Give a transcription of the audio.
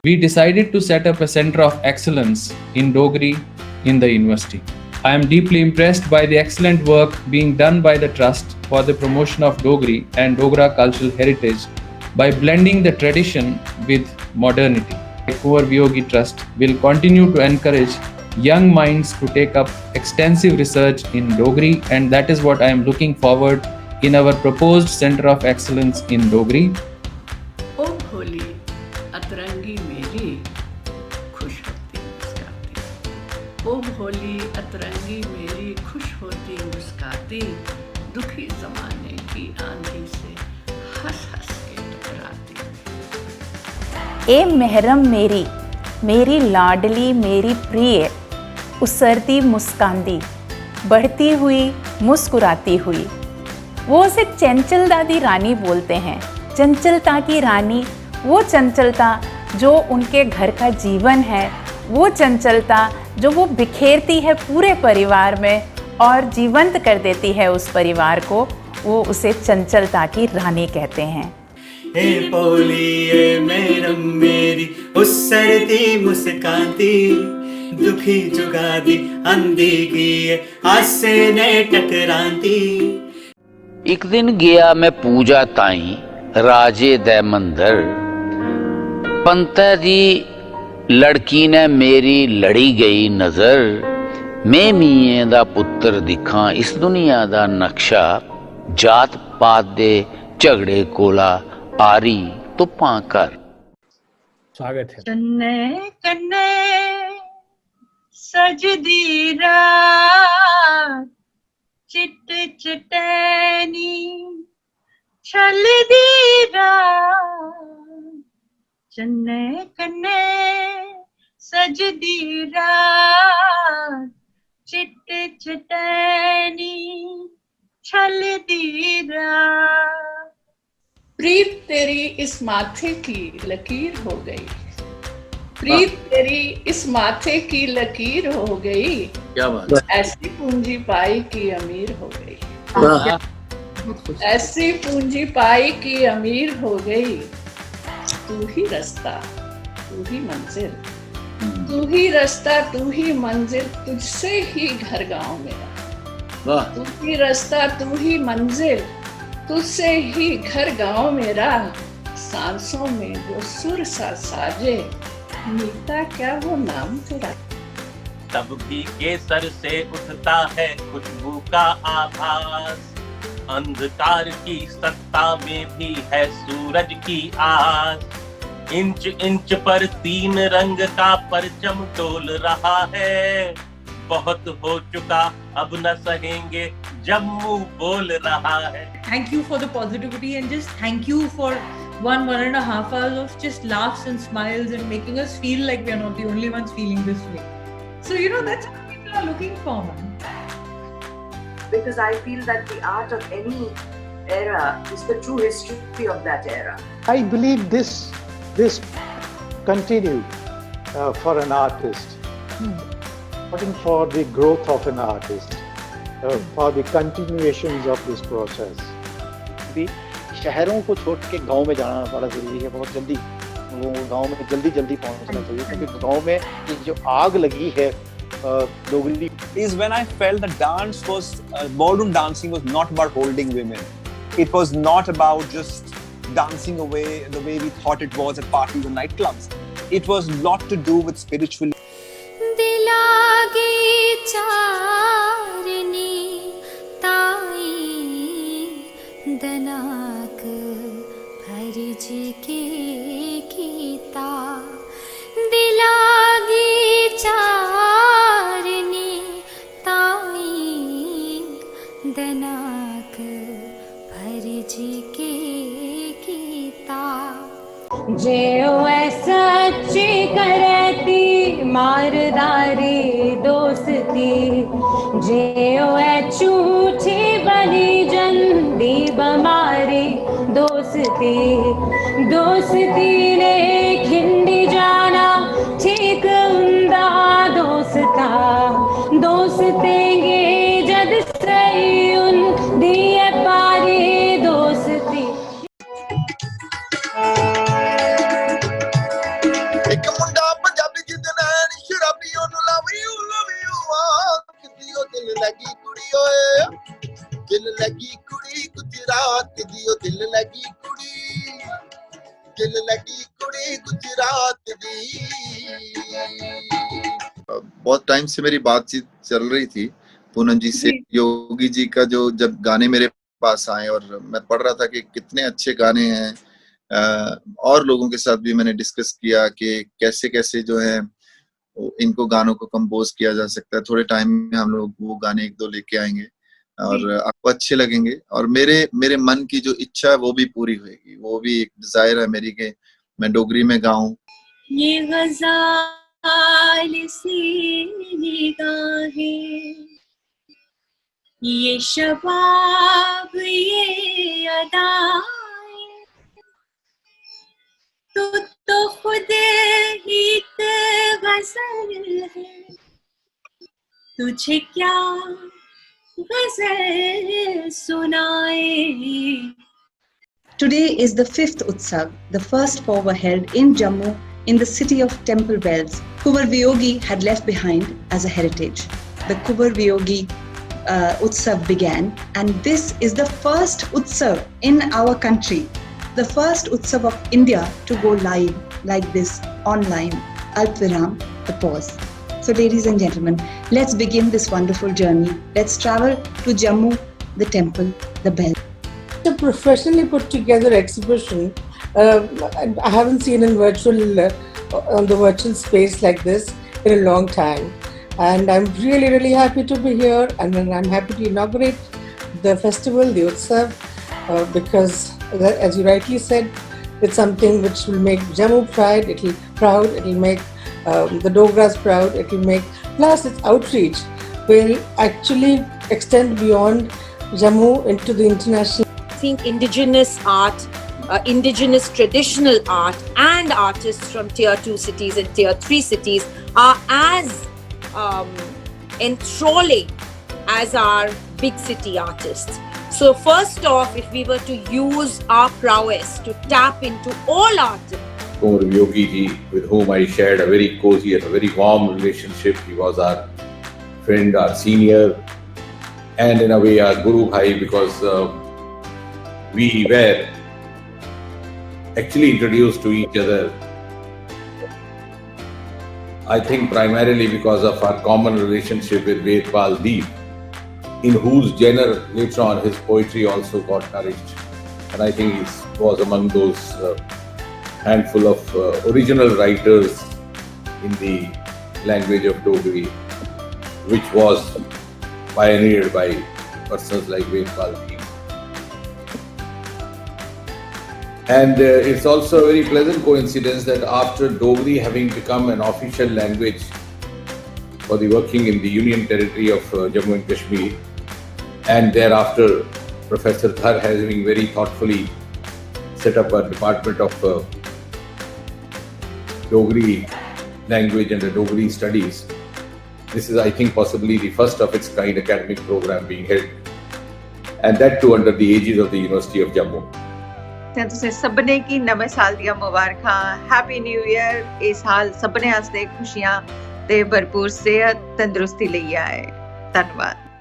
we decided to set up a center of excellence in Dogri in the university. I am deeply impressed by the excellent work being done by the Trust for the promotion of Dogri and Dogra cultural heritage by blending the tradition with modernity. The Kunwar Viyogi Trust will continue to encourage young minds to take up extensive research in Dogri, and that is what I am looking forward in our proposed Center of Excellence in Dogri. ओ भोली अतरंगी मेरी खुश होती मुस्काती, ओ भोली अतरंगी मेरी खुश होती मुस्काती, दुखी जमाने की आंधी से हंस हंस के टकराती। ए महरम मेरी, मेरी लाडली मेरी प्रिय, उसरती मुस्कांदी, बढ़ती हुई मुस्कुराती हुई। वो उसे चंचलता दी रानी बोलते हैं। चंचलता की रानी, वो चंचलता जो उनके घर का जीवन है, वो चंचलता जो वो बिखेरती है पूरे परिवार में और जीवंत कर देती है उस परिवार को, वो उसे चंचलता की रानी कहते हैं। ए पोली ए मैरम मेरी उसरती मुस्काती, दुखी जुगादी अंधी की हासे ने टकराती। एक दिन गया मैं पूजा ताई राजे दे मंदिर, पंता दी लड़की ने मेरी लड़ी गई नजर, मैं मीए दा पुत्र दिखा इस दुनिया दा नक्शा, जात पात दे झगड़े कोला आरी तो पाकर। स्वागत है। कन्ने कन्ने सजदी रात, चिट चिटैनी छलदी रात, चन्ने कन्ने सजदी रात, चिट चिटैनी छलदी रात। प्रीत तेरी इस माथे की लकीर हो गई, प्रीत तेरी इस माथे की लकीर हो गई, क्या बात, ऐसी पूंजी पाई की अमीर हो गई, ऐसी पूंजी पाई की अमीर हो गई। तू ही रास्ता तू ही मंजिल, तू ही रास्ता तू ही मंजिल, तुझसे ही घर गांव मेरा, तू ही रास्ता तू ही मंजिल, तुझसे ही घर गांव मेरा। सांसों में जो सुर सा साजे, मीता क्या वो नाम तेरा। तब भी केसर से उठता है खुशबू का आभास, अंधकार की सत्ता में भी है सूरज की आस। इंच इंच पर तीन रंग का परचम डोल रहा है, बहुत हो चुका अब न सहेंगे जम्मू बोल रहा है। Thank you for the positivity and just thank you for 1.5 hours of just laughs and smiles and making us feel like we are not the only ones feeling this way. So that's what people are looking for, man. Because I feel that the art of any era is the true history of that era. I believe this continued for an artist, for the growth of an artist, for the continuations of this process. भी शहरों को छोड़ के गांव में जाना बड़ा जरूरी है, बहुत जल्दी वो गांव में जल्दी पहुंचना चाहिए, क्योंकि गांव में ये जो आग लगी है Dogri is when I felt that dance was ballroom dancing was not about holding women. It was not about just dancing away the way we thought it was at parties and nightclubs. It was a lot to do with spiritual. दनाक भरज के गीता, दिलागी चारनी ताई, दनाक भरज के Gita. JO सच्ची करती मारदारी दोस्ती, JO झूठी बनी जंदी बमारी दोस्ती, दोस्ती ने खिंडी जाना ठीक उंदा दोस्ता, दोस्तेंगे जद सही उन दिए पारी दोस्ती। दिल लगी कुड़ी ओए दिल लगी कुड़ी गुजरात दी ओ दिल लगी कुड़ी गुजरात दी। बहुत टाइम से मेरी बातचीत चल रही थी पूनम जी से, योगी जी का जो जब गाने मेरे पास आए और मैं पढ़ रहा था कि कितने अच्छे गाने हैं, और लोगों के साथ भी मैंने डिस्कस किया कि कैसे कैसे जो है इनको गानों को कंपोज किया जा सकता है। थोड़े टाइम में हम लोग वो गाने एक दो लेके आएंगे और आपको अच्छे लगेंगे, और मेरे मन की जो इच्छा है वो भी पूरी होगी। वो भी एक डिजायर है मेरी कि मैं डोगरी में गाऊं। ये गज़ाल सी निगाहें, ये शबाब ये अदाएं, तू तो खुद ही एक गज़ल है, तुझे क्या गज़ल सुनाए। Today is the 5th Utsav. The first four were held in Jammu in the city of temple bells. Kuvar Viyogi had left behind as a heritage. The Kuvar Viyogi Utsav began, and this is the first Utsav in our country, the first Utsav of India to go live like this online. Alp-Viram, the pause. So ladies and gentlemen, let's begin this wonderful journey. Let's travel to Jammu, the temple, the bell. A professionally put together exhibition. I haven't seen in virtual on the virtual space like this in a long time, and I'm really happy to be here, and I'm happy to inaugurate the festival, the Utsav, because as you rightly said, it's something which will make Jammu proud. It'll make the Dogras proud. It'll make, plus its outreach will actually extend beyond Jammu into the international. I think indigenous art, indigenous traditional art, and artists from tier 2 cities and tier 3 cities are as enthralling as our big city artists. So first off, if we were to use our prowess to tap into all artists. Kuvar Viyogi ji, with whom I shared a very cozy and a very warm relationship. He was our friend, our senior, and in a way our Guru Bhai, because we were actually introduced to each other, I think primarily because of our common relationship with Vedpal Deep, in whose genre later on his poetry also got nourished. And I think he was among those handful of original writers in the language of Dogri, which was pioneered by persons like Vedpal Deep. And it's also a very pleasant coincidence that after Dogri having become an official language for the working in the Union Territory of Jammu and Kashmir, and thereafter Professor Dhar having very thoughtfully set up a department of Dogri language and the Dogri studies, this is, I think, possibly the first of its kind academic program being held, and that too under the aegis of the University of Jammu. तुसें सभनें गी नमें साल दियां मुबारखां, happy new year. इस साल सभनें आस्ते खुशियां ते भरपूर सेहत तंदुरुस्ती लेइयै आए। धन्नवाद।